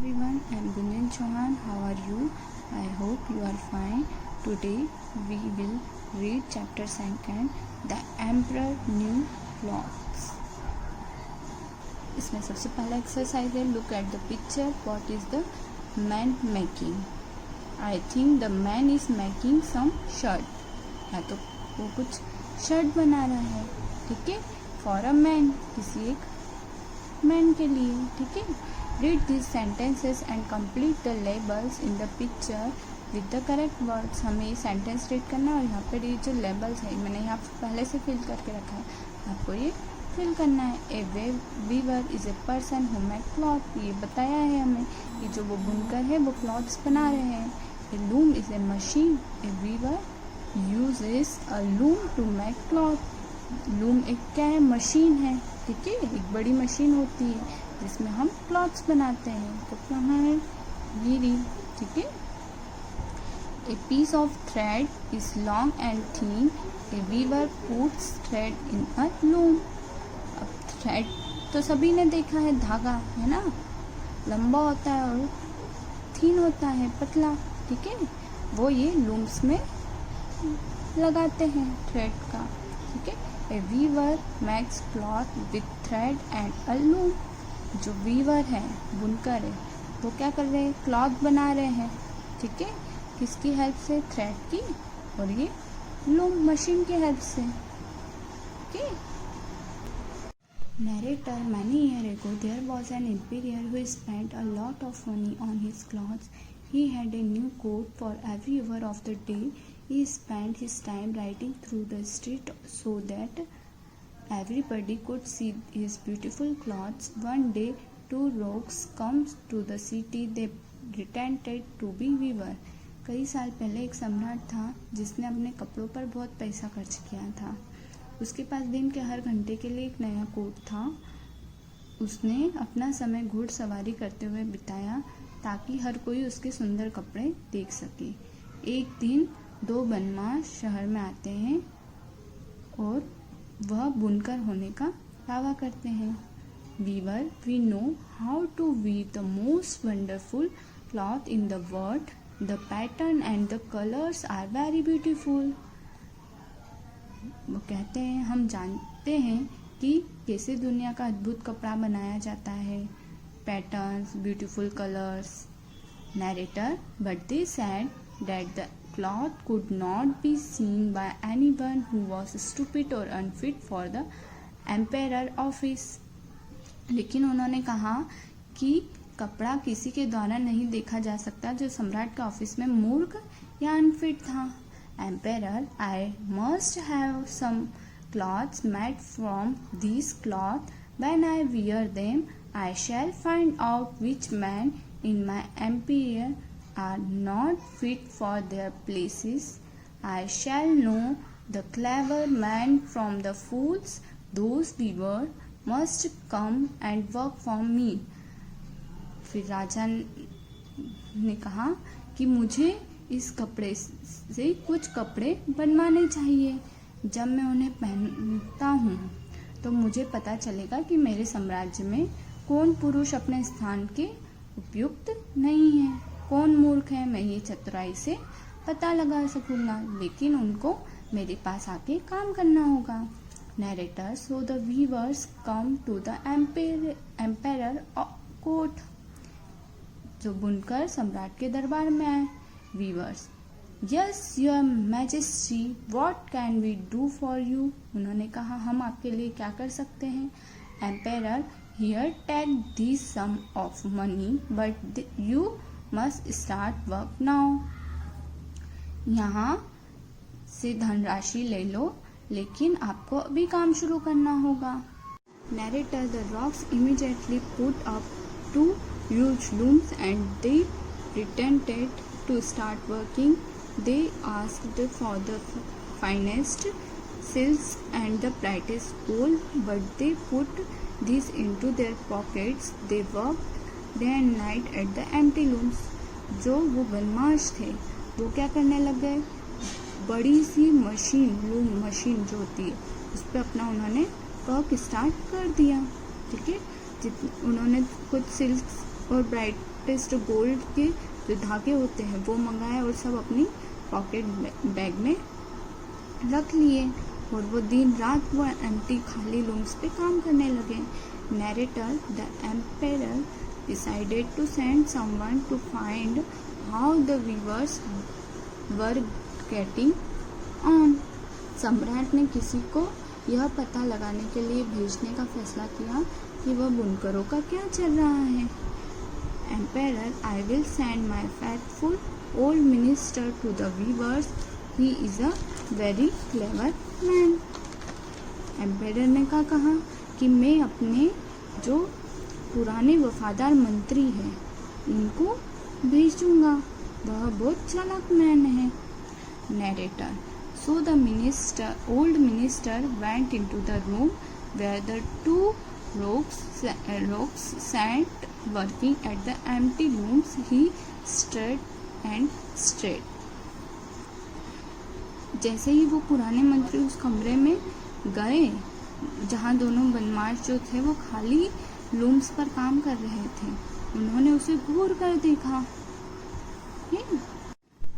everyone, I am Gunjan Chauhan. How are you? I hope you are fine. Today we will read chapter 2, The Emperor New Clothes. इसमें सबसे पहला exercise है, look at the picture. What is the man making? I think the man is making some shirt. या तो वो कुछ shirt बना रहा है, ठीक है, फॉर अ मैन, किसी एक मैन के लिए, ठीक है. Read this sentences and complete the labels in the picture with the correct words. हमें ये सेंटेंस रीड करना है और यहाँ पर ये जो लेबल्स है मैंने यहाँ पहले से फिल करके रखा है, आपको ये फिल करना है. A weaver is a person who make cloth. ये बताया है हमें कि जो वो बुनकर है वो क्लॉथ्स बना रहे हैं. A loom is a machine. A weaver uses a loom to make cloth. Loom एक क्या है? मशीन है, ठीक है, एक बड़ी मशीन होती है जिसमें हम क्लॉथ्स बनाते हैं. तो क्या है? वीरी, ठीक है. A piece of thread is long and thin. A weaver puts thread in a loom. अब थ्रेड तो सभी ने देखा है, धागा है ना, लंबा होता है और थिन होता है, पतला, ठीक है. वो ये लूम्स में लगाते हैं थ्रेड का, ठीक है. A weaver makes cloth with thread and a loom. जो वीवर है, बुनकर है, वो क्या कर रहे हैं? क्लॉथ बना रहे हैं, ठीक है. किसकी हेल्प से? थ्रेड की और ये लूम मशीन की हेल्प से, ठीक है. Narrator, many years ago there was an emperor who spent a lot of money on his clothes. He had a new coat for every hour of the day. He spent his time riding through the street so that everybody could see his beautiful clothes. One day, two rogues come to the city. They pretended to be weaver. कई साल पहले एक सम्राट था जिसने अपने कपड़ों पर बहुत पैसा खर्च किया था. उसके पास दिन के हर घंटे के लिए एक नया कोट था. उसने अपना समय घुड़सवारी करते हुए बिताया ताकि हर कोई उसके सुंदर कपड़े देख सके. एक दिन दो बनमाश शहर में आते हैं और वह बुनकर होने का दावा करते हैं. Weaver, we know how to weave the most wonderful cloth in the world. The pattern and the colours are very beautiful. वो कहते हैं, हम जानते हैं कि कैसे दुनिया का अद्भुत कपड़ा बनाया जाता है, patterns, beautiful colours. Narrator, but they said that the cloth could not be seen by anyone who was stupid और unfit for the emperor office. लेकिन उन्होंने कहा कि कपड़ा किसी के द्वारा नहीं देखा जा सकता जो सम्राट के ऑफिस में मूर्ख या अनफिट था. Emperor, I must have some clothes made from these cloth. When I wear them, I shall find out which men in my empire are not fit for their places. I shall know the clever men from the fools. Those weavers must come and work for me. फिर राजा ने कहा कि मुझे इस कपड़े से कुछ कपड़े बनवाने चाहिए. जब मैं उन्हें पहनता हूँ तो मुझे पता चलेगा कि मेरे साम्राज्य में कौन पुरुष अपने स्थान के उपयुक्त नहीं है, कौन मूर्ख है. मैं ये चतुराई से पता लगा सकूंगा, लेकिन उनको मेरे पास आके काम करना होगा. Narrator, so the weavers come to the emperor court. जो बुनकर सम्राट के दरबार में आए. Weavers, yes your majesty, what can we do for you. उन्होंने कहा, हम आपके लिए क्या कर सकते हैं. Emperor, here take this some of money but you must start work now. यहाँ से धनराशि ले लो, लेकिन आपको अभी काम शुरू करना होगा. Narrator, the rogues immediately put up two huge looms and they pretended to start working. They asked for the finest silks and the brightest gold, but they put these into their pockets. They worked day and night at the empty looms. जो वो बनमाश थे वो क्या करने लग गए? बड़ी सी machine, loom machine जो होती है, उस पर अपना उन्होंने वर्क स्टार्ट कर दिया, ठीक है. उन्होंने कुछ सिल्क और ब्राइटेस्ट गोल्ड के जो धागे होते हैं वो मंगाए और सब अपनी पॉकेट बैग में रख लिए और वो दिन रात वो एम्प्टी खाली लूम्स पे काम करने लगे। Narrator, the emperor decided to send someone to find how the weavers were getting on. सम्राट ने किसी को यह पता लगाने के लिए भेजने का फैसला किया कि वह बुनकरों का क्या चल रहा है। Emperor, I will send my faithful old minister to the weavers. He is a very clever man. Emperor ने कहा कि मैं अपने जो पुराने वफादार मंत्री हैं उनको भेजूंगा, वह बहुत चालाक मैन है। Narrator, so the old minister went into the room where the two rogues sat working at the empty looms. He stared and stared. जैसे ही वो पुराने मंत्री उस कमरे में गए जहाँ दोनों बदमाश जो थे वो खाली लूम्स पर काम कर रहे थे, उन्होंने उसे घूर कर देखा।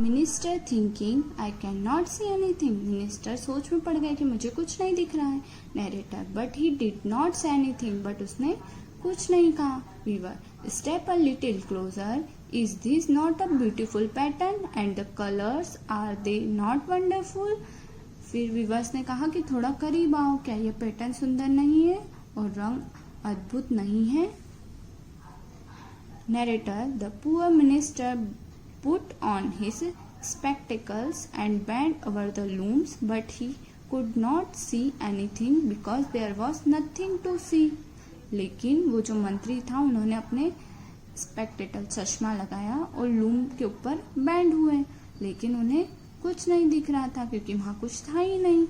Minister thinking I can not see anything, minister सोच में पड़ गए कि मुझे कुछ नहीं दिख रहा है। Narrator, but he did not say anything, but उसने कुछ नहीं कहा। Weaver, step a little closer, is this not a beautiful pattern and the colours are they not wonderful. फिर वीवर्स ने कहा कि थोड़ा करीब आओ, क्या यह पैटर्न सुंदर नहीं है और रंग अद्भुत नहीं है। Narrator, the poor minister put on his spectacles and bent over the looms, but he could not see anything because there was nothing to see. लेकिन वो जो मंत्री था उन्होंने अपने स्पेक्टेकल चश्मा लगाया और लूम के ऊपर बैंड हुए, लेकिन उन्हें कुछ नहीं दिख रहा था क्योंकि वहाँ कुछ था ही नहीं।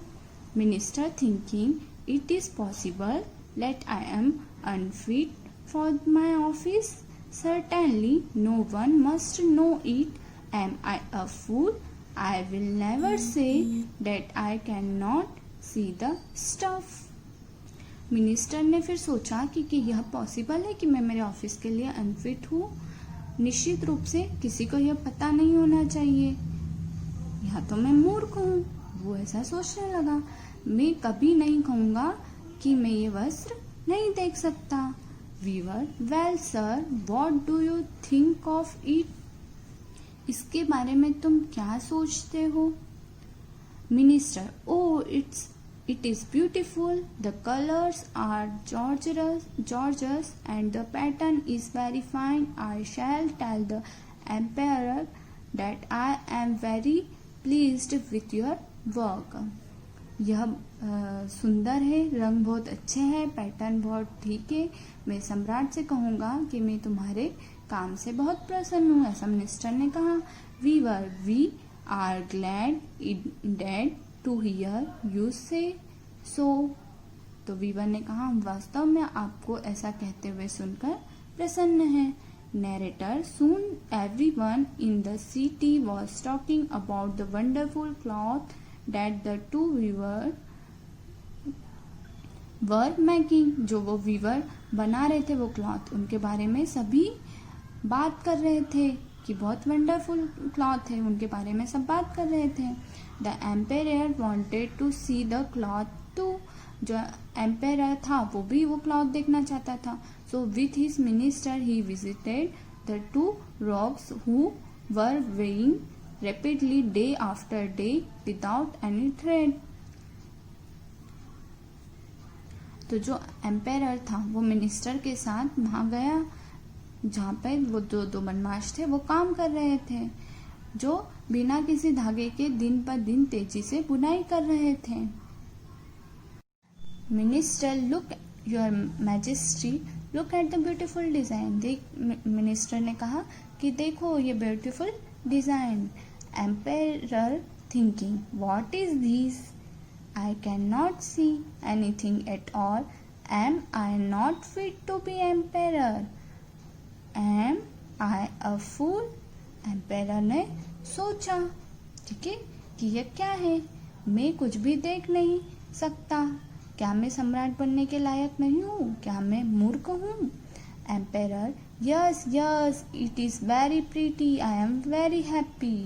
Minister thinking, it is possible that I am unfit for my office? Certainly no one must know it. Am I a fool? I will never say that I cannot see the stuff. Minister ने फिर सोचा कि यह possible है कि मैं मेरे office के लिए अनफिट हूँ। निश्चित रूप से किसी को यह पता नहीं होना चाहिए, यह तो मैं मूर्ख हूँ। वो ऐसा सोचने लगा। मैं कभी नहीं कहूँगा कि मैं ये वस्त्र नहीं देख सकता। Weaver, well sir, what do you think of it? इसके बारे में तुम क्या सोचते हो? Minister, oh it is beautiful, the colours are gorgeous and the pattern is very fine. I shall tell the empire that I am very pleased with your work. यह सुंदर है, रंग बहुत अच्छे हैं, पैटर्न बहुत ठीक है। मैं सम्राट से कहूँगा कि मैं तुम्हारे काम से बहुत प्रसन्न हूँ, ऐसा मिनिस्टर ने कहा। Weaver, we are glad indeed to hear you say so. तो वीवर ने कहा, हम वास्तव में आपको ऐसा कहते हुए सुनकर प्रसन्न हैं। Narrator, soon everyone in the city was talking about the wonderful cloth that the two weaver were making. जो वो वीवर बना रहे थे वो क्लॉथ, उनके बारे में सभी बात कर रहे थे कि बहुत वंडरफुल क्लॉथ है, उनके बारे में सब बात कर रहे थे। The emperor wanted to see the cloth too, जो एम्पेयर था वो भी वो क्लॉथ देखना चाहता था। So with his minister he visited the two rogues who were weaving rapidly day after day without any thread. तो जो एम्पायर था वो मिनिस्टर के साथ वहां गया जहाँ पे वो दो बदमाश थे वो काम कर रहे थे, जो बिना किसी धागे के दिन पर दिन तेजी से बुनाई कर रहे थे। Minister, look your majesty, look at the beautiful design. Minister ने कहा कि देखो ये beautiful design. Emperor thinking, what is this? I cannot see anything at all. Am I not fit to be emperor? Am I a fool? Emperor ने सोचा, ठीक है, कि यह क्या है, मैं कुछ भी देख नहीं सकता, क्या मैं सम्राट बनने के लायक नहीं हूँ, क्या मैं मूर्ख हूँ? Emperor, yes yes it is very pretty, I am very happy.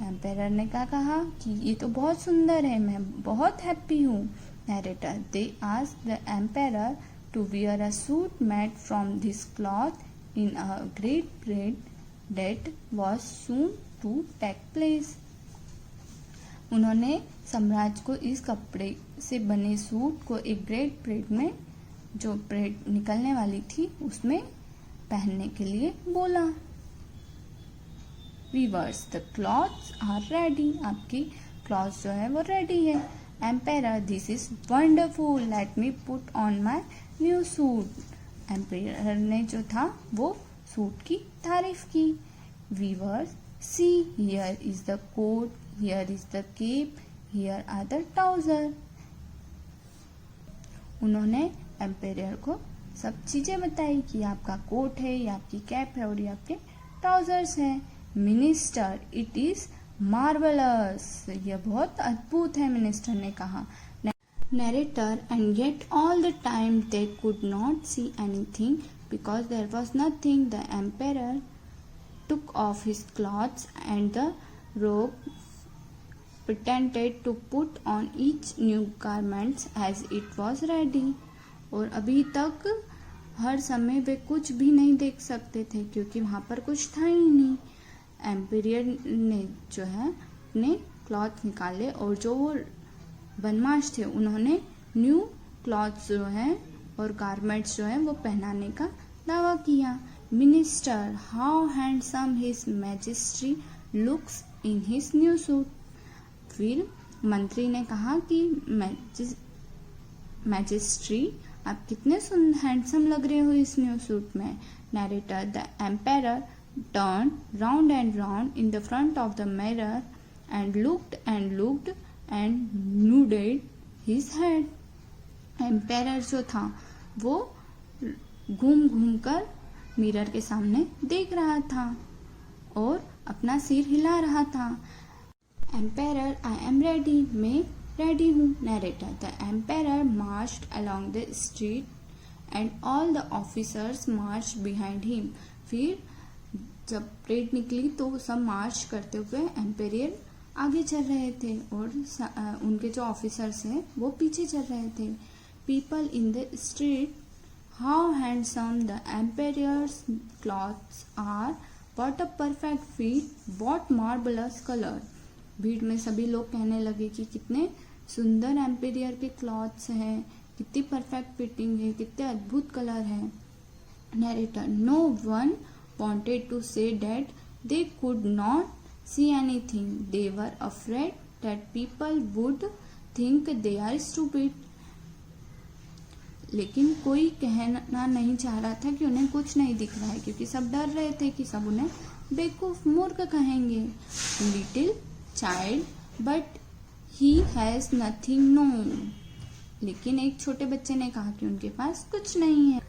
Emperor ने क्या कहा कि ये तो बहुत सुंदर है, मैं बहुत हैप्पी हूँ। Narrator, they asked the emperor to wear a suit made from this cloth in a great parade that was soon to take place. उन्होंने सम्राट को इस कपड़े से बने सूट को एक ग्रेट परेड में, जो परेड निकलने वाली थी, उसमें पहनने के लिए बोला। Weavers, the clothes are ready, आपकी क्लॉथ्स जो है वो रेडी है। Emperor, this is wonderful, let me put on my new suit. Emperor ने जो था वो सूट की तारीफ की। Weavers, see here is the coat, here is the cape, here are the trouser. उन्होंने एम्पेरर को सब चीजें बताई कि आपका कोट है, ये आपकी कैप है और ये आपके ट्राउजर्स हैं। मिनिस्टर, इट इज मार्वलस, यह बहुत अद्भुत है, मिनिस्टर ने कहा। Narrator, and yet all the time they could not see anything because there was nothing. The emperor took off his clothes and the robe pretended to put on each new garments as it was ready। और अभी तक हर समय वे कुछ भी नहीं देख सकते थे क्योंकि वहाँ पर कुछ था ही नहीं। एम्पेरियर ने जो है अपने क्लॉथ निकाले और जो वो बनमाश थे उन्होंने न्यू क्लॉथ्स जो है और गारमेंट्स जो है वो पहनाने का दावा किया। Minister, how handsome his majesty looks in his new suit. फिर मंत्री ने कहा कि मैजेस्टी, आप कितने हैंडसम लग रहे हो इस न्यू सूट में। Narrator, the emperor turn round and round in the front of the mirror and looked and nodded his head. Emperor जो था वो घूम घूम कर मिरर के सामने देख रहा था और अपना सिर हिला रहा था। एम्पेरर, आई एम रेडी, मैं रेडी हूँ। Narrator, the emperor marched along the street and all the officers March behind him. फिर जब परेड निकली तो सब मार्च करते हुए एम्पेरियर आगे चल रहे थे और उनके जो ऑफिसर्स हैं वो पीछे चल रहे थे। People in the street, how handsome the emperor's clothes are, what a perfect fit, what marvellous colour. भीड़ में सभी लोग कहने लगे कि कितने सुंदर एम्पेरियर के क्लॉथ्स हैं, कितनी परफेक्ट फिटिंग है, कितने अद्भुत कलर है। Narrator, no one wanted to say that they could not see anything. They were afraid that people would think they are stupid. लेकिन कोई कहना नहीं चाह रहा था कि उन्हें कुछ नहीं दिख रहा है क्योंकि सब डर रहे थे कि सब उन्हें बेवकूफ मूर्ख कहेंगे। Little child, but he has nothing no. लेकिन एक छोटे बच्चे ने कहा कि उनके पास कुछ नहीं है।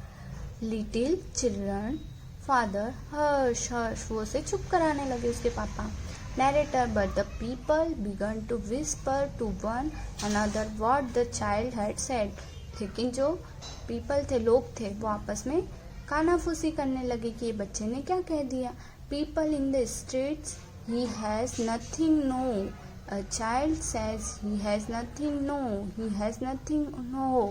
Little children, father, hush hush, वो उसे चुप कराने लगे उसके पापा। Narrator, but the people began to whisper to one another what the child had said. लेकिन जो पीपल थे, लोग थे, वो आपस में कानाफूसी करने लगे कि ये बच्चे ने क्या कह दिया। People in the streets, he has nothing no. A child says he has nothing no, he has nothing no.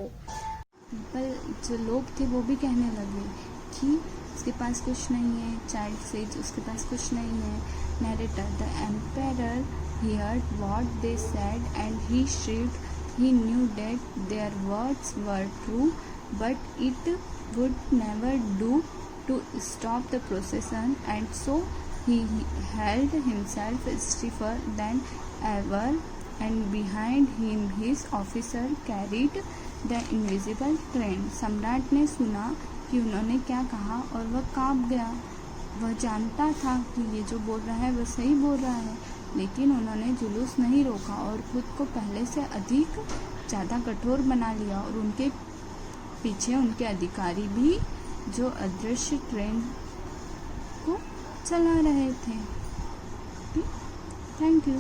People जो लोग थे वो भी कहने लगे कि उसके पास कुछ नहीं है। चाइल्ड सेज उसके पास कुछ नहीं है। Narrator, the emperor heard what they said and he shrieked. He knew that their words were true, but it would never do to stop the procession, and so he held himself stiffer than ever, and behind him his officer carried the invisible train. सम्राट ने सुना कि उन्होंने क्या कहा और वह कांप गया। वह जानता था कि ये जो बोल रहा है वह सही बोल रहा है, लेकिन उन्होंने जुलूस नहीं रोका और खुद को पहले से अधिक ज़्यादा कठोर बना लिया और उनके पीछे उनके अधिकारी भी जो अदृश्य ट्रेन को चला रहे थे। Thank you.